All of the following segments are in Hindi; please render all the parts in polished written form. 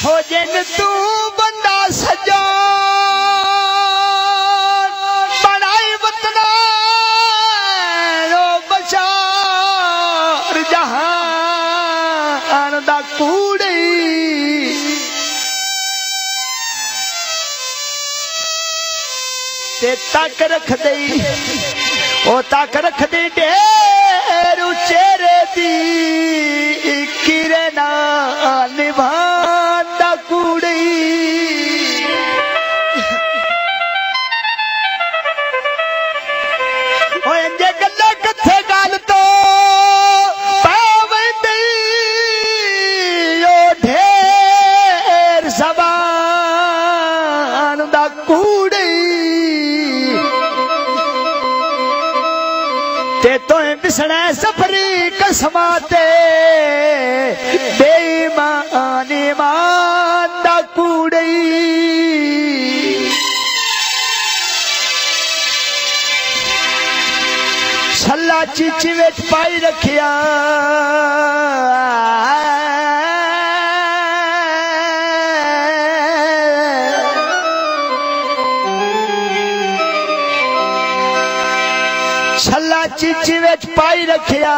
हो जिन तू बंदा सजा बनाई वतना रो बचार जहान दा कूड़ी ते तक रख दई ओ तक रख दई डेरू चेहरे दी किरे ना निभांदा कूड़ी ओ इंजे गल्ला कथे गल तो पावंदी ओ ढेर ज़बान दा कूड़ी ते तोए बिसणे सफरी कसमाते बेईमान ईमान दा कूड़ी छल्ला चीची विच पाई रखिया छल्ला चीची विच पाई रखिया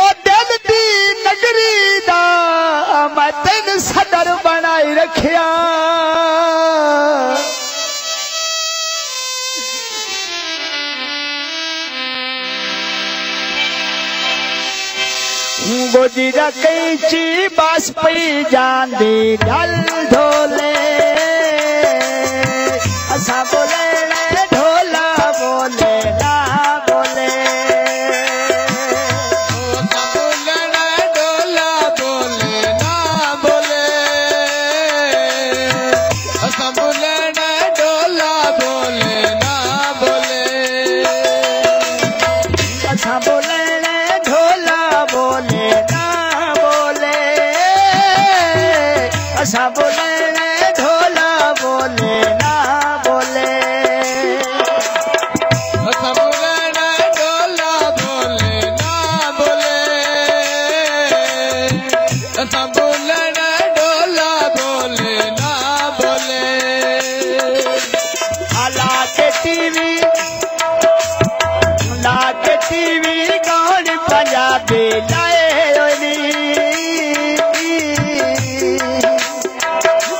ओ दिल दी नगरी दा मैं तेन सदर बनाई रखिया गोजीरा कैची बास पई जांदी ढल ढोले असा बोले ढोला बोले ना बोले ढोला बोले ना बोले असा बोले ढोला बोले ना बोले असा बोले ढोला बोले ना बोले असा बोले ढोला बोले ना बोले टीवी गान पंजाबी लाए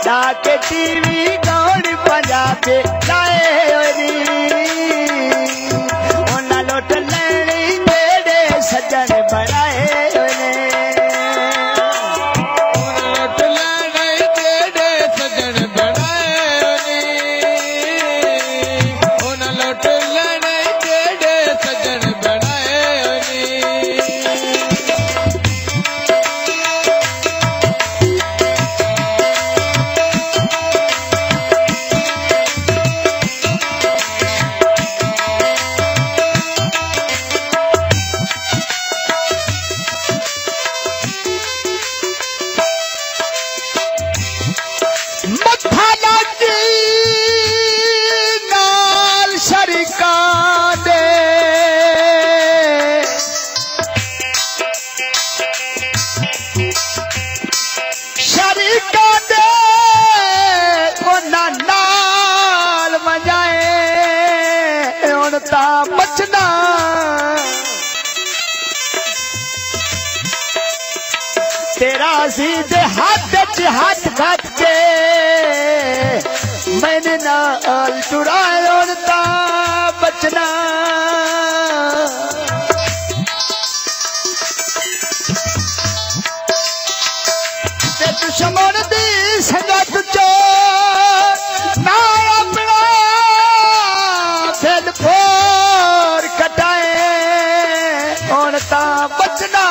डाके टीवी गान पंजाबी लाए उन्हें लुट लेनी तेरे सज्जन बनाए बचना तेरा सीधे हाथ हाथ घट के मैंने नाल चुराया बचना दुश्मन दी संगत चो ना अपना दिल फोर कटाए और ता बचना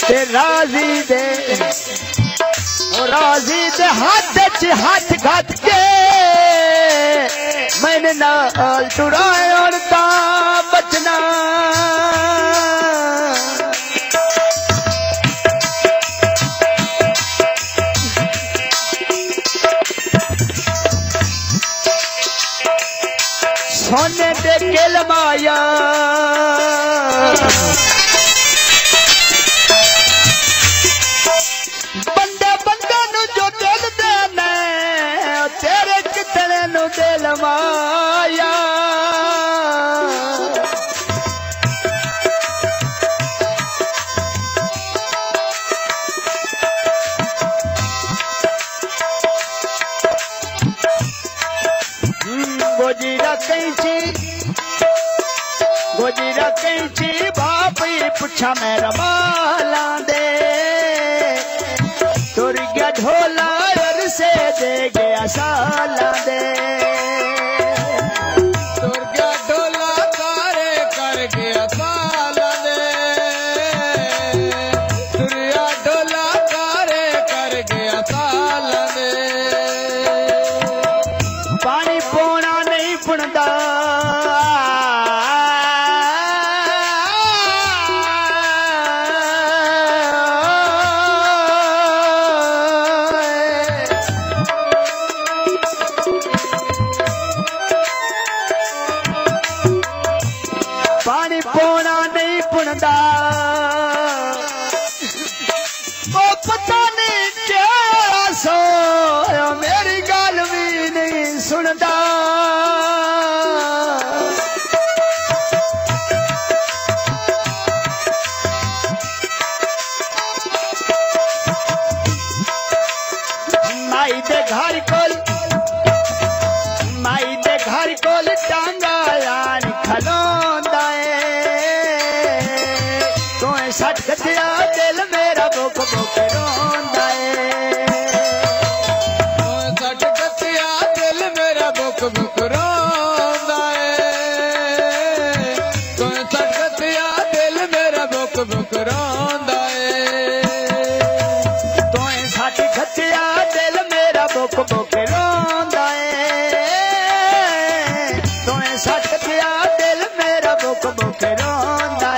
ते राजी दे राजी दे हाथ च हाथ घात के मैंने नाल टुराए और ता बचना सोने दे केल माया बंदे बंदे नु जो दिल देना तेरे कितने नु दिल माया गोजीरा कैंची बाप ही पुछा मेरा माला दे तुर गया ढोला और से दे गया साला दे तुर गया ढोला तारे कर गया साला दे तुरिया ढोला तारे कर गया साला दे पानी पोना नहीं पुणदा पानी पोना नहीं पुणदा ओ पता नहीं क्या सो मेरी गल भी नहीं सुनदा माई दे घर कोल टांगा यान खलोंदा तोए सट गया दिल मेरा बुक बुक रोंदा सट गया दिल मेरा बुक बुक रोंदा तोए सट गया दिल मेरा बुक बुक रोंदा तोए सट गया दिल मेरा बुक बुक रोंदा तोए सट गया दिल मेरा बुक बुक रोंदा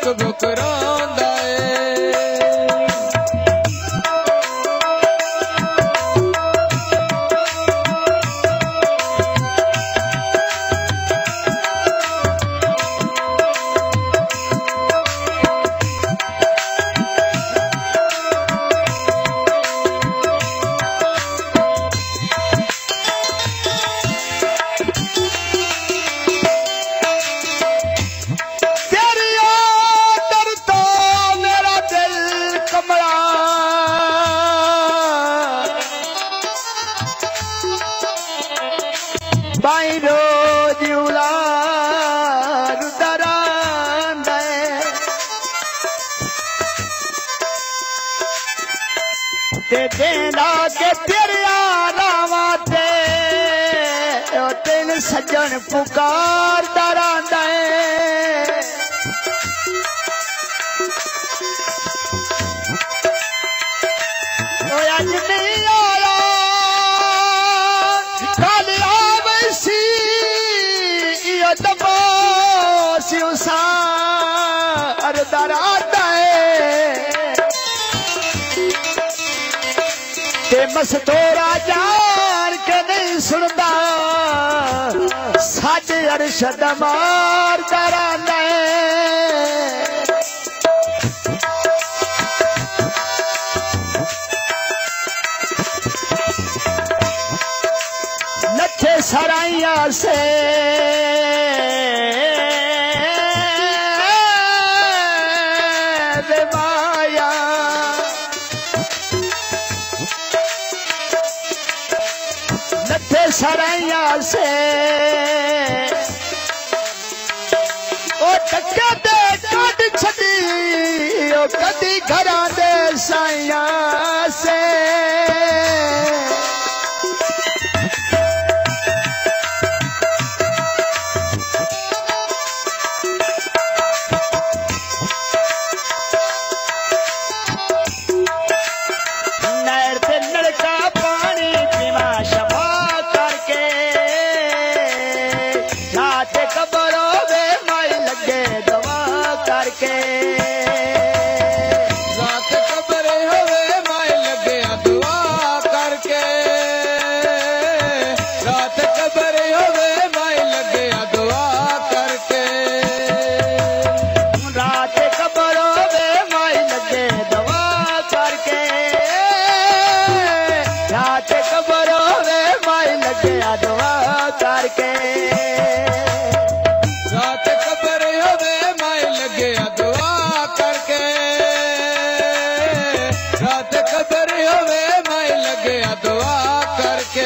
बुक रोंदा बाई रोज उलार दरांदे ते देना के तेरे रावा ते तेन सज्जन पुकार दरांदे अज नहीं आया कल आवसी दबासी उसार दरांदा ते मस्तोरा जान के नहीं सुनदा साजे अरशद मार दरांदा लच्छे सराइया से माया लच्छे सराइया से ओ टक्के दे काट छड़ी ओ कदी घरा दे साइया से के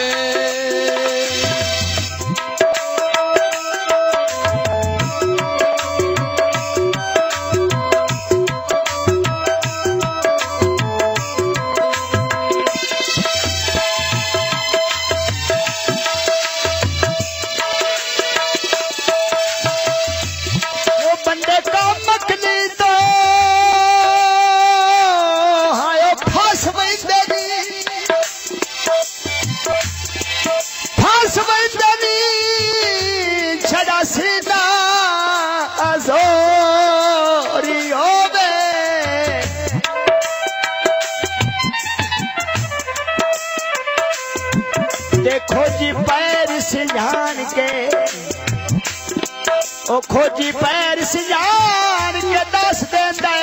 देखो जी पैर सिंझान के ओ खोजी पैर सिंझान के दस देंदा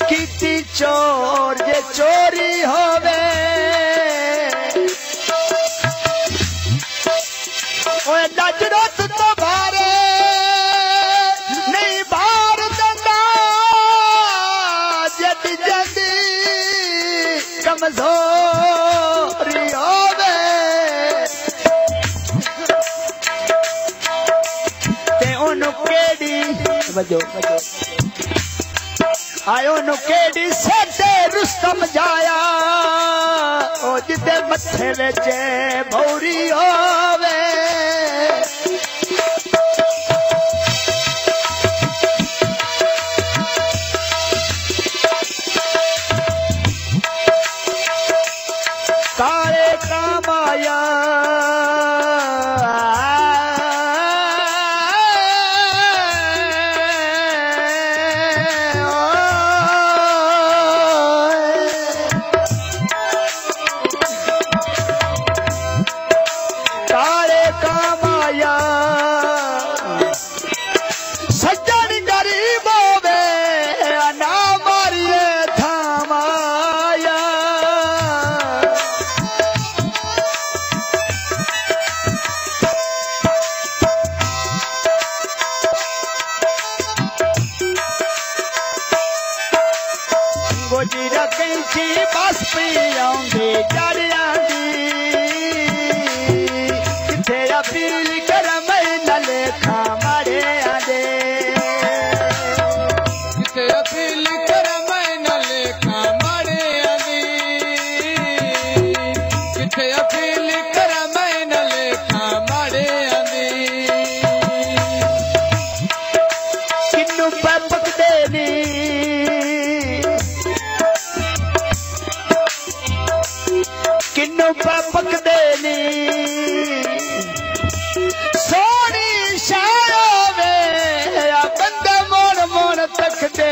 कीती चोर जे चोरी होवे ओए नजरत तो भारे नहीं बार देंदा जदी जदी कमजोरी होवे ते ओनु केड़ी वजो आयो नु केड़ी सेटे रुस्तम जाया ओ जिते मथे विच भौरी होवे काले कामाया काले कामाया सज्जन गरीब होवे ना मारिए थामाया गोजीरा कैंची बस पी आउंदे जड़ियां दी किथे अपील कर मैं न लेखा मारे आदे किथे अपील कर मैं न लेखा मारे आदे किथे अपील कर मैं न लेखा मारे आदे किन्नू पे पकदे नी किन्नू पे पकदे नी सोनी शायो वे बंदे मोड़ मोड़ तकदे